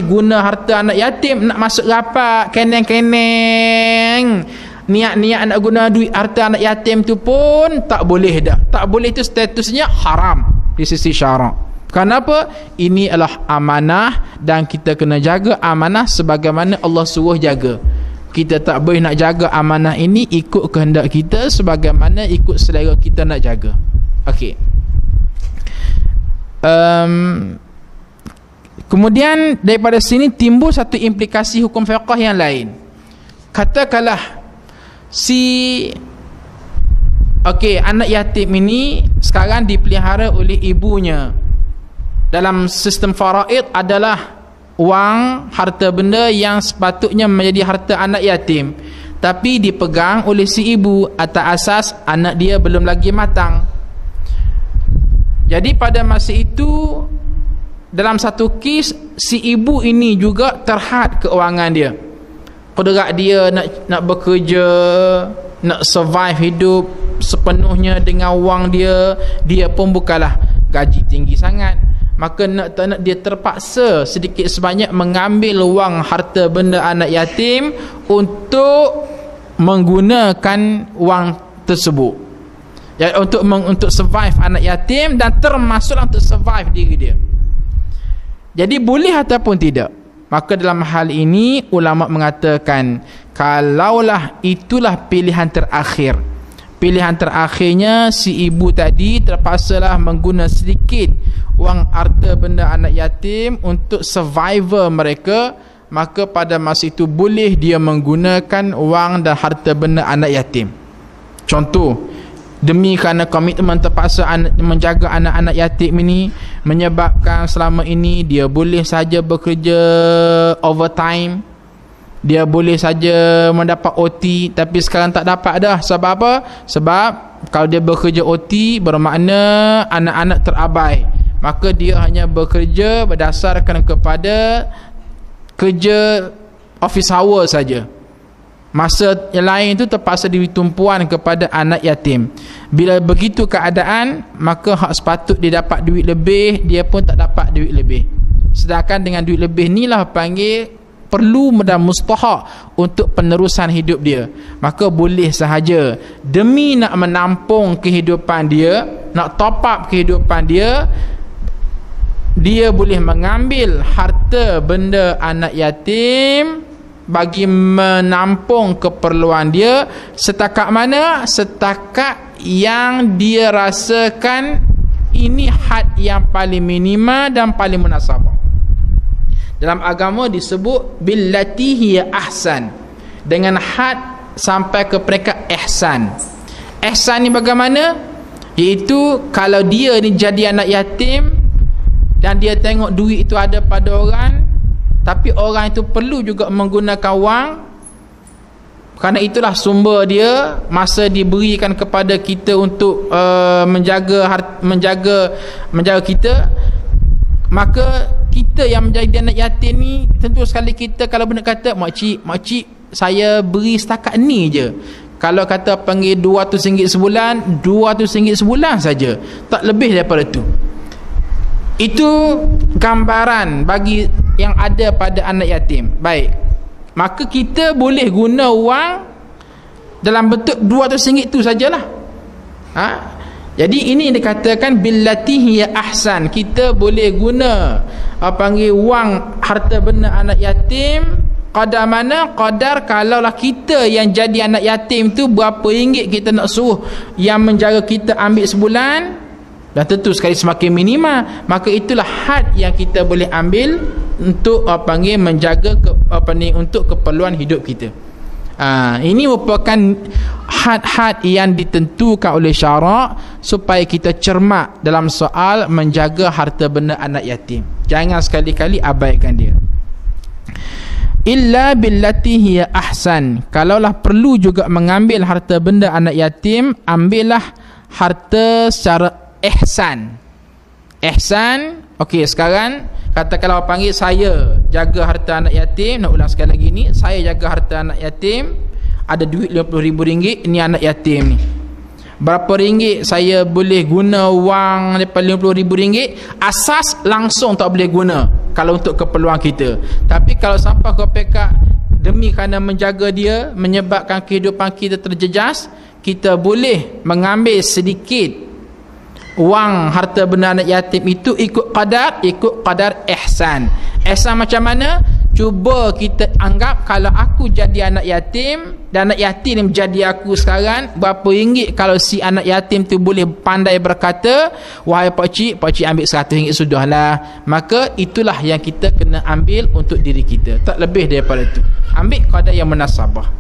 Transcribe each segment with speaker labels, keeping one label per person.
Speaker 1: guna harta anak yatim nak masuk rapat keneng-keneng, niat-niat nak guna duit harta anak yatim tu pun tak boleh dah. Tak boleh, itu statusnya haram di sisi syarak. Kenapa? Ini adalah amanah dan kita kena jaga amanah sebagaimana Allah suruh jaga. Kita tak boleh nak jaga amanah ini ikut kehendak kita, sebagaimana ikut selera kita nak jaga. Okey. Kemudian daripada sini timbul satu implikasi hukum fiqh yang lain. Katakanlah anak yatim ini sekarang dipelihara oleh ibunya. Dalam sistem faraid adalah wang, harta benda yang sepatutnya menjadi harta anak yatim, tapi dipegang oleh si ibu atas asas anak dia belum lagi matang. Jadi pada masa itu, dalam satu kes, si ibu ini juga terhad keuangan dia. Kodrat dia nak bekerja, nak survive hidup sepenuhnya dengan wang dia. Dia pun bukanlah gaji tinggi sangat, maka nak dia terpaksa sedikit sebanyak mengambil wang harta benda anak yatim untuk menggunakan wang tersebut, ya, untuk survive anak yatim dan termasuklah untuk survive diri dia. Jadi boleh ataupun tidak? Maka dalam hal ini ulama mengatakan, kalaulah itulah pilihan terakhir, pilihan terakhirnya si ibu tadi terpaksalah menggunakan sedikit wang harta benda anak yatim untuk survival mereka, maka pada masa itu boleh dia menggunakan wang dan harta benda anak yatim. Contoh, demi kerana komitmen terpaksa menjaga anak-anak yatim ini, menyebabkan selama ini dia boleh saja bekerja overtime, dia boleh saja mendapat OT, tapi sekarang tak dapat dah. Sebab apa? Sebab kalau dia bekerja OT bermakna anak-anak terabai, maka dia hanya bekerja berdasarkan kepada kerja office hour saja. Masa yang lain itu terpaksa ditumpuan kepada anak yatim. Bila begitu keadaan, maka hak sepatut dia dapat duit lebih, dia pun tak dapat duit lebih. Sedangkan dengan duit lebih ni lah panggil perlu dan mustahak untuk penerusan hidup dia. Maka boleh sahaja demi nak menampung kehidupan dia, nak top up kehidupan dia, dia boleh mengambil harta benda anak yatim bagi menampung keperluan dia. Setakat mana? Setakat yang dia rasakan ini had yang paling minima dan paling munasabah. Dalam agama disebut billati hiya ahsan, dengan had sampai ke peringkat ihsan. Ihsan ni bagaimana? Iaitu kalau dia ni jadi anak yatim dan dia tengok duit itu ada pada orang, tapi orang itu perlu juga menggunakan wang, kerana itulah sumber dia, masa diberikan kepada kita untuk menjaga kita. Maka kita yang menjadi anak yatim ni, tentu sekali kita kalau benar kata makcik saya beri setakat ni je. Kalau kata panggil RM200 sebulan, RM200 sebulan saja, tak lebih daripada tu. Itu gambaran bagi yang ada pada anak yatim. Baik, maka kita boleh guna wang dalam bentuk RM200 itu sajalah. Jadi ini dikatakan billati hiya ahsan. Kita boleh guna panggil wang harta benda anak yatim qadar mana? Qadar kalaulah kita yang jadi anak yatim tu berapa ringgit kita nak suruh yang menjaga kita ambil sebulan, dan tentu sekali semakin minima, maka itulah had yang kita boleh ambil untuk menjaga untuk keperluan hidup kita. Ini merupakan had-had yang ditentukan oleh syarak supaya kita cermat dalam soal menjaga harta benda anak yatim. Jangan sekali-kali abaikan dia. Illa billati hiya ahsan. Kalaulah perlu juga mengambil harta benda anak yatim, ambillah harta secara ihsan. Ihsan, okey, sekarang katakanlah orang panggil saya jaga harta anak yatim. Nak ulang sekali lagi ni, saya jaga harta anak yatim, ada duit RM50,000, ni anak yatim ni. berapa ringgit saya boleh guna wang daripada RM50,000, asas langsung tak boleh guna kalau untuk keperluan kita. Tapi kalau sampai ke pekak demi kerana menjaga dia, menyebabkan kehidupan kita terjejas, kita boleh mengambil sedikit wang harta benda anak yatim itu ikut qadar ihsan. Ihsan macam mana? Cuba kita anggap kalau aku jadi anak yatim dan anak yatim menjadi aku sekarang, berapa ringgit kalau si anak yatim tu boleh pandai berkata, wahai pakcik ambil RM100 sudahlah. Maka itulah yang kita kena ambil untuk diri kita, tak lebih daripada itu. Ambil qadar yang munasabah.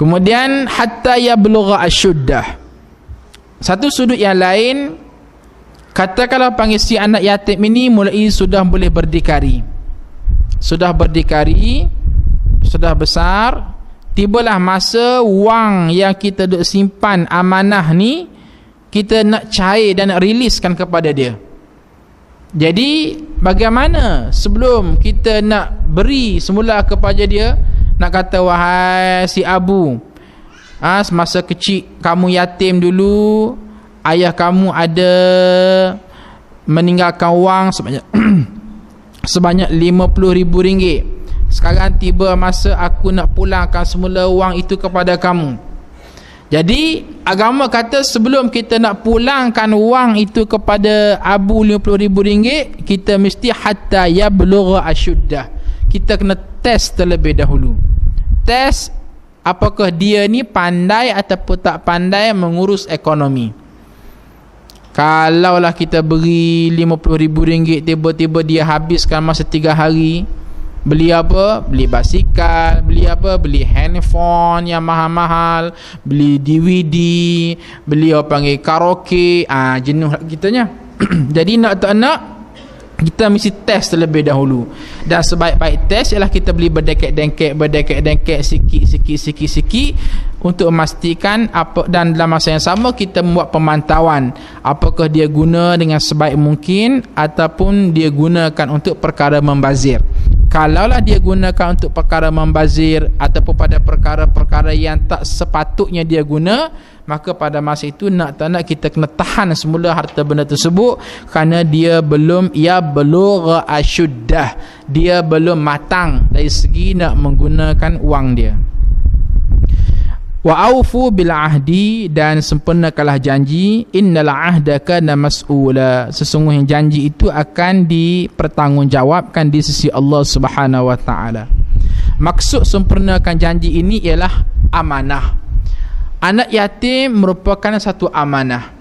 Speaker 1: Kemudian hatta yablugha asyuddah. Satu sudut yang lain, katakanlah panggil si anak yatim ini mulai sudah boleh berdikari, sudah besar, tibalah masa wang yang kita duk simpan amanah ni kita nak cair dan nak riliskan kepada dia. Jadi bagaimana sebelum kita nak beri semula kepada dia, nak kata wahai si Abu, semasa kecil kamu yatim dulu, ayah kamu ada meninggalkan wang sebanyak RM50,000. Sekarang tiba masa aku nak pulangkan semula wang itu kepada kamu. Jadi agama kata sebelum kita nak pulangkan wang itu kepada Abu RM50,000, kita mesti hatta yablugha asyuddah. Kita kena test terlebih dahulu. Test apakah dia ni pandai ataupun tak pandai mengurus ekonomi. Kalaulah kita beri RM50,000, tiba-tiba dia habiskan masa 3 hari, beli apa? Beli basikal, beli apa? Beli handphone yang mahal-mahal, beli DVD, beli apa panggil karaoke, jenuh kitanya. Jadi nak tak nak, kita mesti test terlebih dahulu. Dan sebaik-baik test ialah kita beli berdekek-dengkek sikit untuk memastikan apa, dan dalam masa yang sama kita membuat pemantauan apakah dia guna dengan sebaik mungkin ataupun dia gunakan untuk perkara membazir. Kalaulah dia gunakan untuk perkara membazir ataupun pada perkara-perkara yang tak sepatutnya dia guna, maka pada masa itu nak tak nak kita kena tahan semula harta benda tersebut, kerana dia belum belugha asyuddah, dia belum matang dari segi nak menggunakan wang dia. Wa aufu bil ahdi, dan sempurnakanlah janji. Innal ahda kana mas'ula, sesungguhnya janji itu akan dipertanggungjawabkan di sisi Allah Subhanahu wa taala. Maksud sempurnakan janji ini ialah amanah. Anak yatim merupakan satu amanah.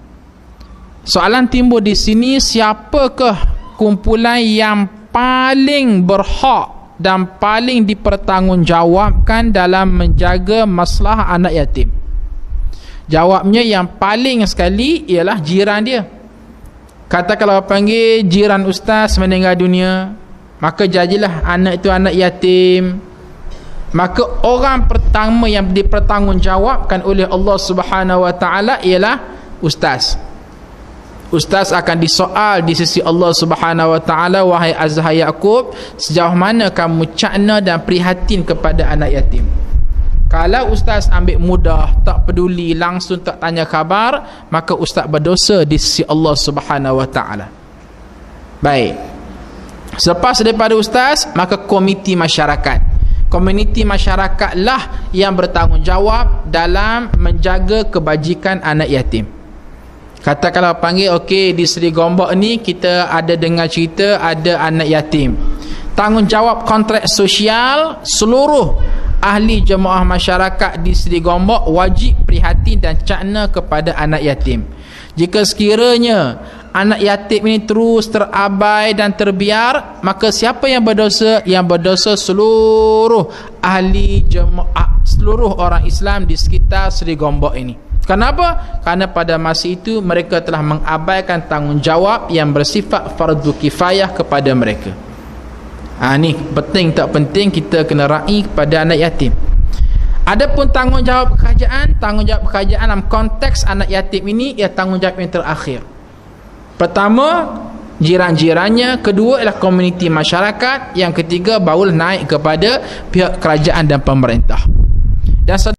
Speaker 1: Soalan timbul di sini, siapakah kumpulan yang paling berhak dan paling dipertanggungjawabkan dalam menjaga masalah anak yatim? Jawabnya yang paling sekali ialah jiran dia. Kata kalau panggil jiran ustaz meninggal dunia, maka jadilah anak itu anak yatim, maka orang pertama yang dipertanggungjawabkan oleh Allah Subhanahu wa taala ialah ustaz. Ustaz akan disoal di sisi Allah Subhanahu wa taala, wahai Azhar Yaqub, sejauh mana kamu cakna dan prihatin kepada anak yatim? Kalau ustaz ambil mudah, tak peduli, langsung tak tanya khabar, maka ustaz berdosa di sisi Allah Subhanahu wa taala. Baik. Selepas daripada ustaz, maka komiti masyarakat. Komuniti masyarakatlah yang bertanggungjawab dalam menjaga kebajikan anak yatim. Kata kalau panggil, okey, di Seri Gombak ni kita ada dengar cerita ada anak yatim. Tanggungjawab kontrak sosial, seluruh ahli jemaah masyarakat di Seri Gombak wajib prihatin dan cakna kepada anak yatim. Jika sekiranya anak yatim ini terus terabai dan terbiar, maka siapa yang berdosa? Yang berdosa seluruh ahli jemaah, seluruh orang Islam di sekitar Seri Gombak ini. Kenapa? Kerana pada masa itu mereka telah mengabaikan tanggungjawab yang bersifat fardu kifayah kepada mereka. Ni penting tak penting kita kena raih kepada anak yatim. Adapun tanggungjawab kerajaan dalam konteks anak yatim ini ialah tanggungjawab yang terakhir. Pertama, jiran-jirannya, kedua ialah komuniti masyarakat, yang ketiga barulah naik kepada pihak kerajaan dan pemerintah. Dan